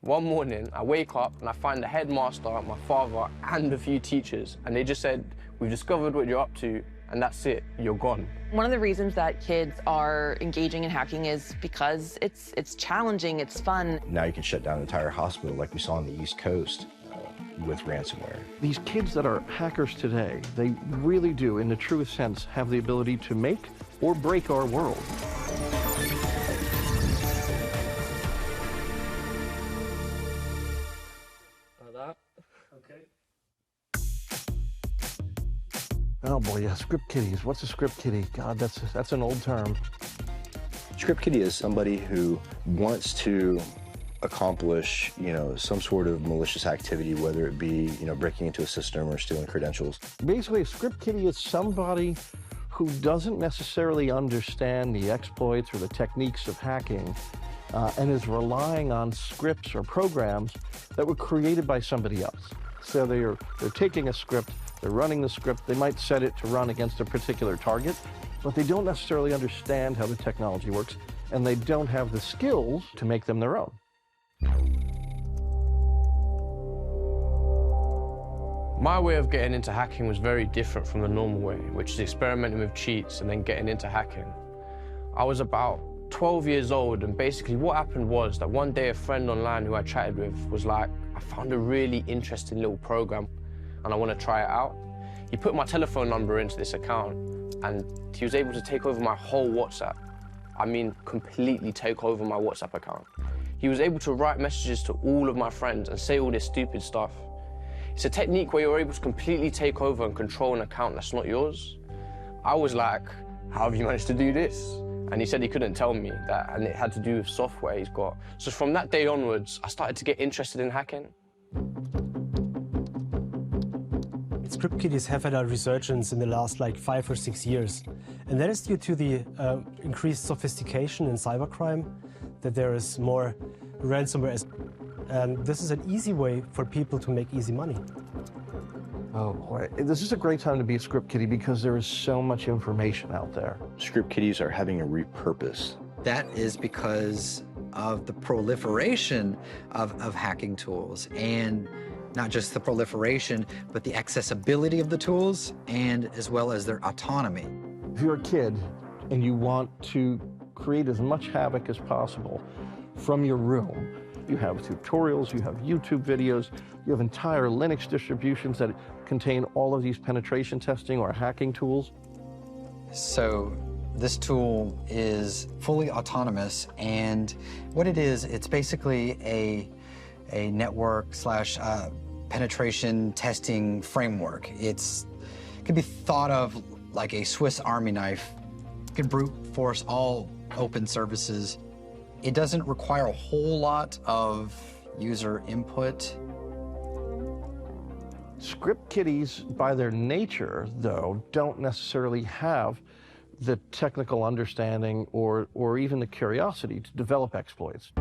One morning, I wake up and I find the headmaster, my father, and a few teachers, and they just said, "We've discovered what you're up to, and that's it, you're gone." One of the reasons that kids are engaging in hacking is because it's challenging, it's fun. Now you can shut down an entire hospital like we saw on the East Coast with ransomware. These kids that are hackers today, they really do, in the truest sense, have the ability to make or break our world. Oh boy, yeah, script kiddies. What's a script kiddie? God, that's an old term. Script kiddie is somebody who wants to accomplish, some sort of malicious activity, whether it be, breaking into a system or stealing credentials. Basically, a script kiddie is somebody who doesn't necessarily understand the exploits or the techniques of hacking and is relying on scripts or programs that were created by somebody else. So they're taking a script, they're running the script, they might set it to run against a particular target, but they don't necessarily understand how the technology works, and they don't have the skills to make them their own. My way of getting into hacking was very different from the normal way, which is experimenting with cheats and then getting into hacking. I was about 12 years old, and basically what happened was that one day a friend online who I chatted with was like, "I found a really interesting little program and I want to try it out." He put my telephone number into this account and he was able to take over my whole WhatsApp. I mean, completely take over my WhatsApp account. He was able to write messages to all of my friends and say all this stupid stuff. It's a technique where you're able to completely take over and control an account that's not yours. I was like, "How have you managed to do this?" And he said he couldn't tell me that, and it had to do with software he's got. So from that day onwards, I started to get interested in hacking. Script kiddies have had a resurgence in the last 5 or 6 years. And that is due to the increased sophistication in cybercrime, that there is more ransomware. And this is an easy way for people to make easy money. Oh boy, this is a great time to be a script kiddie because there is so much information out there. Script kiddies are having a repurpose. That is because of the proliferation of hacking tools, and not just the proliferation, but the accessibility of the tools, and as well as their autonomy. If you're a kid and you want to create as much havoc as possible from your room, you have tutorials, you have YouTube videos, you have entire Linux distributions that contain all of these penetration testing or hacking tools. So this tool is fully autonomous, and what it is, it's basically a network slash penetration testing framework. It can be thought of like a Swiss Army knife. It can brute force all open services. It doesn't require a whole lot of user input. Script kiddies, by their nature, though, don't necessarily have the technical understanding or even the curiosity to develop exploits.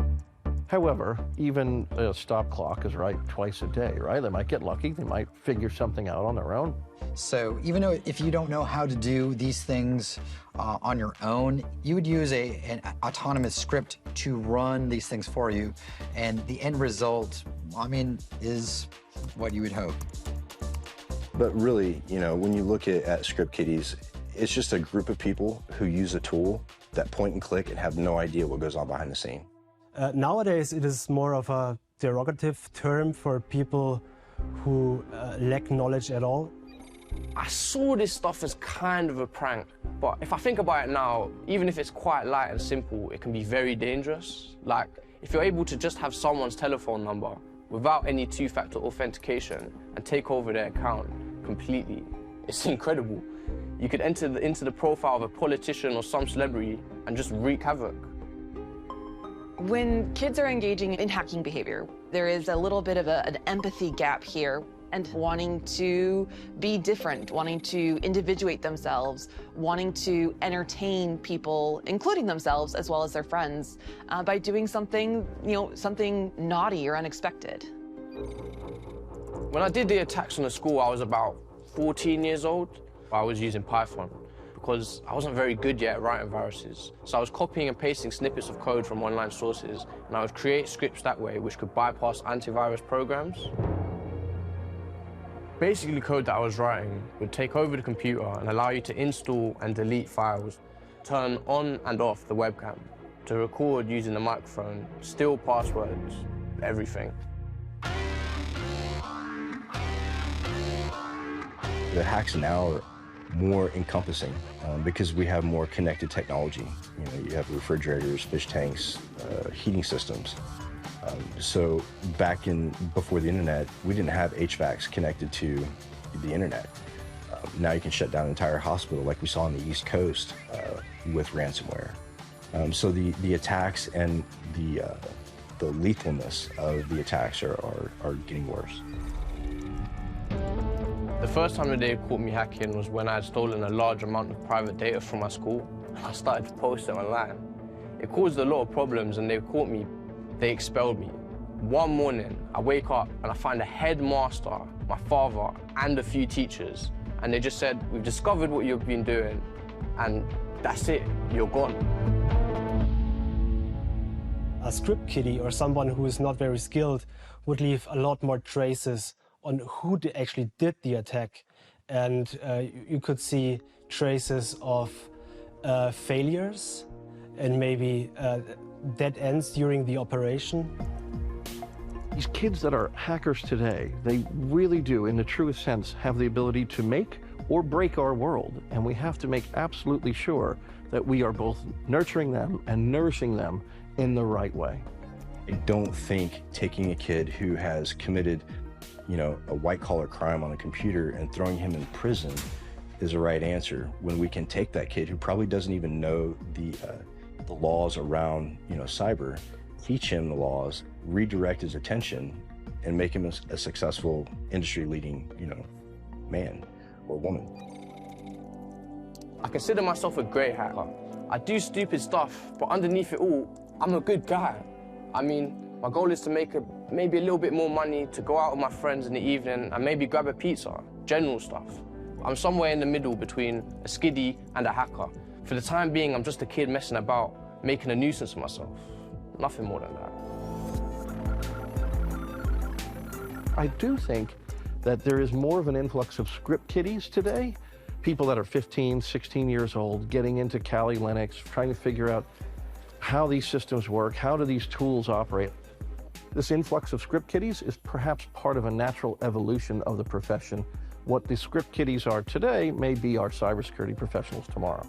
However, even a stop clock is right twice a day, right? They might get lucky, they might figure something out on their own. So even though if you don't know how to do these things on your own, you would use an autonomous script to run these things for you, and the end result, is what you would hope. But really, when you look at script kiddies, it's just a group of people who use a tool that point and click and have no idea what goes on behind the scene. Nowadays, it is more of a derogative term for people who lack knowledge at all. I saw this stuff as kind of a prank, but if I think about it now, even if it's quite light and simple, it can be very dangerous. Like, if you're able to just have someone's telephone number without any two-factor authentication and take over their account completely, it's incredible. You could enter into the profile of a politician or some celebrity and just wreak havoc. When kids are engaging in hacking behavior, there is a little bit of an empathy gap here, and wanting to be different, wanting to individuate themselves, wanting to entertain people, including themselves as well as their friends, by doing something, something naughty or unexpected. When I did the attacks on the school, I was about 14 years old. I was using Python. because I wasn't very good yet at writing viruses. So I was copying and pasting snippets of code from online sources, and I would create scripts that way which could bypass antivirus programs. Basically, code that I was writing would take over the computer and allow you to install and delete files, turn on and off the webcam, to record using the microphone, steal passwords, everything. The hacks now are more encompassing because we have more connected technology. You have refrigerators, fish tanks, heating systems. So before the internet, we didn't have HVACs connected to the internet. Now you can shut down an entire hospital like we saw on the East Coast with ransomware. So the attacks and the lethalness of the attacks are getting worse. The first time that they caught me hacking was when I had stolen a large amount of private data from my school. I started to post it online. It caused a lot of problems, and they caught me. They expelled me. One morning, I wake up and I find a headmaster, my father, and a few teachers. And they just said, "We've discovered what you've been doing, and that's it, you're gone." A script kiddie or someone who is not very skilled would leave a lot more traces on who actually did the attack. And you could see traces of failures and maybe dead ends during the operation. These kids that are hackers today, they really do, in the truest sense, have the ability to make or break our world. And we have to make absolutely sure that we are both nurturing them and nourishing them in the right way. I don't think taking a kid who has committed a white-collar crime on a computer and throwing him in prison is the right answer, when we can take that kid who probably doesn't even know the laws around cyber, teach him the laws, redirect his attention, and make him a successful industry-leading man or woman. I consider myself a great hacker. I do stupid stuff, but underneath it all, I'm a good guy. I mean, my goal is to make maybe a little bit more money, to go out with my friends in the evening and maybe grab a pizza, general stuff. I'm somewhere in the middle between a skiddie and a hacker. For the time being, I'm just a kid messing about, making a nuisance of myself. Nothing more than that. I do think that there is more of an influx of script kiddies today, people that are 15, 16 years old, getting into Kali Linux, trying to figure out how these systems work, how do these tools operate. This influx of script kiddies is perhaps part of a natural evolution of the profession. What the script kiddies are today may be our cybersecurity professionals tomorrow.